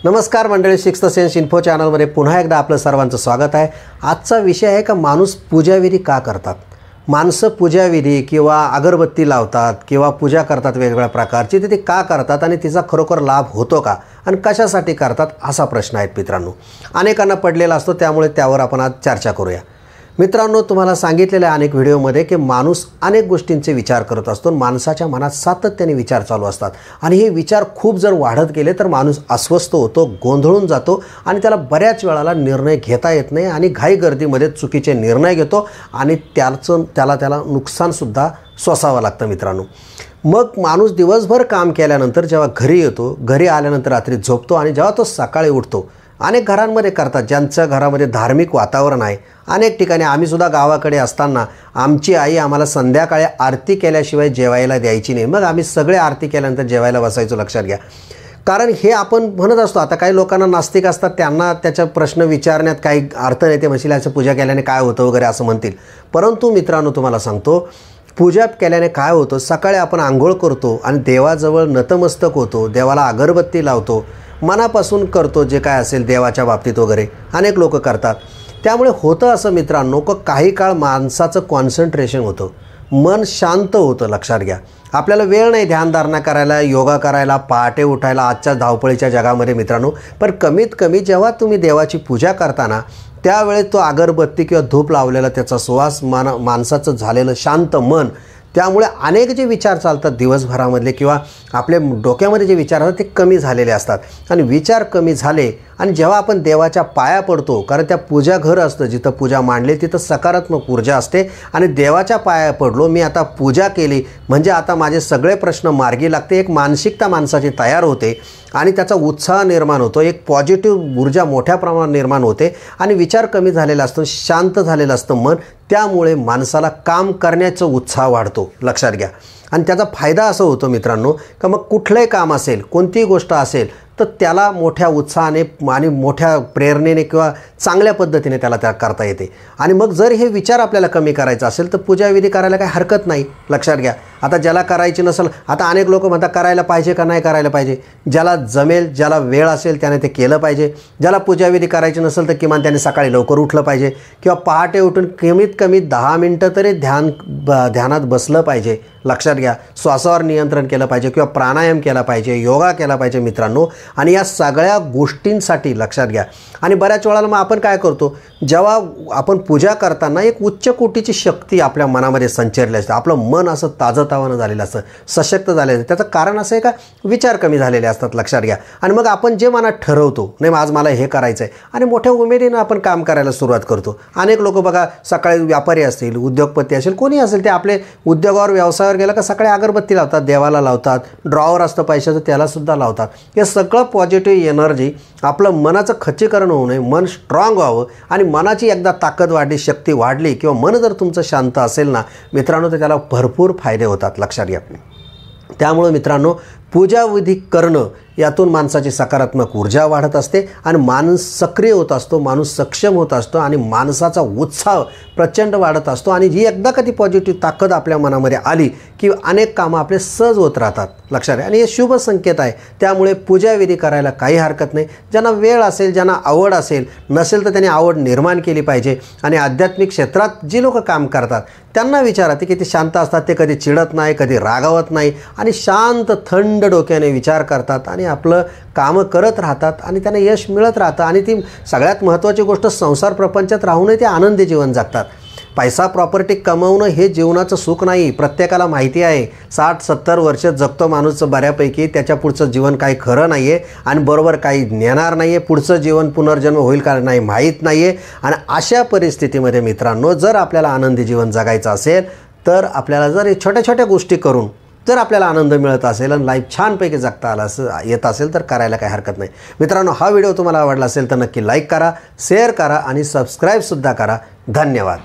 नमस्कार मंडळी, sixth sense info चॅनलमध्ये पुन्हा एकदा आपलं सर्वांचं स्वागत आहे। आजचा विषय आहे का माणूस पूजाविधी का करतात। माणसं पूजाविधी किंवा अगरबत्ती लावतात किंवा पूजा करतात वेगवेगळ्या प्रकारची, ते का करतात आणि तिचा खरोखर लाभ होतो का आणि कशासाठी करतात असा प्रश्न आहे मित्रांनो। अनेकांना पडलेला असतो, त्यामुळे त्यावर आपण आज चर्चा करूया। मित्रांनो, तुम्हाला सांगितलेल्या अनेक व्हिडिओमध्ये की माणूस अनेक गोष्टींचे विचार करत असतो। माणसाच्या मनात सातत्याने विचार चालू असतात आणि हे विचार खूप जर वाढत गेले तर माणूस अस्वस्थ होतो, गोंधळून जातो आणि त्याला बऱ्याच वेळाला निर्णय घेता येत नाही आणि घाईगर्दीमध्ये चुकीचे निर्णय घेतो आणि त्याला नुकसानसुद्धा सोसावं लागतं मित्रांनो। मग माणूस दिवसभर काम केल्यानंतर जेव्हा घरी येतो, घरी आल्यानंतर रात्री झोपतो आणि जेव्हा तो सकाळी उठतो, अनेक घरांमध्ये करतात ज्यांच्या घरामध्ये धार्मिक वातावरण आहे। अनेक ठिकाणी आम्हीसुद्धा गावाकडे असताना आमची आई आम्हाला संध्याकाळी आरती केल्याशिवाय जेवायला द्यायची नाही। मग आम्ही सगळे आरती केल्यानंतर जेवायला बसायचो, लक्षात घ्या। कारण हे आपण म्हणत असतो, आता काही लोकांना नास्तिक असतात, त्यांना त्याचा प्रश्न विचारण्यात काही अर्थ नाही, ते म्हणतील असं पूजा केल्याने काय होतं वगैरे असं म्हणतील। परंतु मित्रांनो, तुम्हाला सांगतो, पूजा केल्याने काय होतं, सकाळी आपण आंघोळ करतो आणि देवाजवळ नतमस्तक होतो, देवाला अगरबत्ती लावतो, मनापासून करतो जे काय असेल देवाच्या बाबतीत वगैरे अनेक लोक करतात। त्यामुळे होतं असं मित्रांनो, काही काळ माणसाचं कॉन्सन्ट्रेशन होतं, मन शांत होतं, लक्षात घ्या। आपल्याला वेळ नाही ध्यानधारणा करायला, योगा करायला, पहाटे उठायला आजच्या धावपळीच्या जगामध्ये मित्रांनो। पण कमीत कमी जेव्हा तुम्ही देवाची पूजा करताना त्यावेळेस तो अगरबत्ती किंवा धूप लावलेला त्याचा सुवास माणसाचं झालेलं शांत मन, त्यामुळे अनेक जे विचार चालतात दिवसभरामधले किंवा आपल्या डोक्यामध्ये जे विचार असतात ते कमी झालेले असतात। आणि विचार कमी झाले आणि जेव्हा आपण देवाच्या पाया पडतो, कारण त्या पूजा घर असतं जिथं पूजा मांडली, तिथं सकारात्मक ऊर्जा असते आणि देवाच्या पाया पडलो, मी आता पूजा केली म्हणजे आता माझे सगळे प्रश्न मार्गी लागते, एक मानसिकता माणसाची तयार होते आणि त्याचा उत्साह निर्माण होतो, एक पॉझिटिव्ह ऊर्जा मोठ्या प्रमाणात निर्माण होते आणि विचार कमी झालेला असतो, शांत झालेलं असतं मन। त्यामुळे माणसाला काम करण्याचा उत्साह वाढतो, लक्षात घ्या। आणि त्याचा फायदा असा होतो मित्रांनो का मग कुठलंही काम असेल, कोणतीही गोष्ट असेल तर त्याला मोठ्या उत्साहाने आणि मोठ्या प्रेरणेने किंवा चांगल्या पद्धतीने त्याला करता येते। आणि मग जर हे विचार आपल्याला कमी करायचा असेल तर पूजाविधी करायला काही हरकत नाही, लक्षात घ्या। आता ज्याला करायची नसेल, आता अनेक लोक म्हणतात करायला पाहिजे का नाही करायला पाहिजे, ज्याला जमेल, ज्याला वेळ असेल त्याने ते केलं पाहिजे। ज्याला पूजाविधी करायची नसेल तर किमान त्याने सकाळी लवकर उठलं पाहिजे किंवा पहाटे उठून कमीत कमी 10 मिनटं तरी ध्यानात बसलं पाहिजे, लक्षात घ्या। श्वासावर नियंत्रण केलं पाहिजे किंवा प्राणायाम केला पाहिजे, योगा केला पाहिजे मित्रांनो। आणि या सगळ्या गोष्टींसाठी लक्षात घ्या। आणि बऱ्याच वेळाला मग आपण काय करतो, जेव्हा आपण पूजा करताना एक उच्च कोटीची शक्ती आपल्या मनामध्ये संचरली असते, आपलं मन असं ताजंतवानं झालेलं असतं, सशक्त झालेलं असतं। त्याचं कारण असं आहे का विचार कमी झालेले असतात, लक्षात घ्या। आणि मग आपण जे मनात ठरवतो, नाही आज मला हे करायचं आहे, आणि मोठ्या उमेदीनं आपण काम करायला सुरुवात करतो। अनेक लोक बघा, सकाळी व्यापारी असतील, उद्योगपती असेल, कोणी असेल, ते आपले उद्योगावर व्यवसायावर गेलं का सकाळी अगरबत्ती लावतात, देवाला लावतात, ड्रॉवर असतं पैशाचं त्यालासुद्धा लावतात। हे सगळं पॉझिटिव्ह एनर्जी, आपलं मनाचं खच्चीकरण होऊ नये, मन स्ट्रॉंग व्हावं आणि मनाची एकदा ताकद वाढली, शक्ती वाढली किंवा मन जर तुमचं शांत असेल ना मित्रांनो, तर त्याला भरपूर फायदे होतात, लक्षात घ्या। त्यामुळे मित्रांनो, पूजाविधी करणं यातून माणसाची सकारात्मक ऊर्जा वाढत असते आणि माणूस सक्रिय होत असतो, माणूस सक्षम होत असतो आणि माणसाचा उत्साह प्रचंड वाढत असतो। आणि जी एकदा कधी पॉझिटिव्ह ताकद आपल्या मनामध्ये आली की अनेक कामं आपले सहज होत राहतात, लक्षात घ्या। आणि हे शुभ संकेत आहे। त्यामुळे पूजाविधी करायला काही हरकत नाही। ज्यांना वेळ असेल, ज्यांना आवड असेल, नसेल तर त्यांनी आवड निर्माण केली पाहिजे। आणि आध्यात्मिक क्षेत्रात जी लोक काम करतात त्यांना विचारा, ते किती शांत असतात, ते कधी चिडत नाही, कधी रागावत नाही आणि शांत थंड डोक्याने विचार करतात आणि आपलं कामं करत राहतात आणि त्यांना यश मिळत राहतं। आणि ती सगळ्यात महत्त्वाची गोष्ट, संसार प्रपंचात राहूनही ते आनंदी जीवन जगतात। पैसा प्रॉपर्टी कमवणं हे जीवनाचं सुख नाही, प्रत्येकाला माहिती आहे। 60-70 वर्ष जगतो माणूस बऱ्यापैकी, त्याच्या पुढचं जीवन काही खरं नाही आहे आणि बरोबर काही नेणार नाही आहे, पुढचं जीवन पुनर्जन्म होईल का नाही माहीत नाही आहे। आणि अशा परिस्थितीमध्ये मित्रांनो, जर आपल्याला आनंदी जीवन जगायचं असेल तर आपल्याला जर छोट्या छोट्या गोष्टी करून जर आपल्याला आनंद मिळत असेल आणि लाईफ छानपैकी जगता आला येत असेल तर करायला काही हरकत नाही मित्रांनो। हा व्हिडिओ तुम्हाला आवडला असेल तर नक्की लाईक करा, शेअर करा आणि सबस्क्राईबसुद्धा करा। धन्यवाद।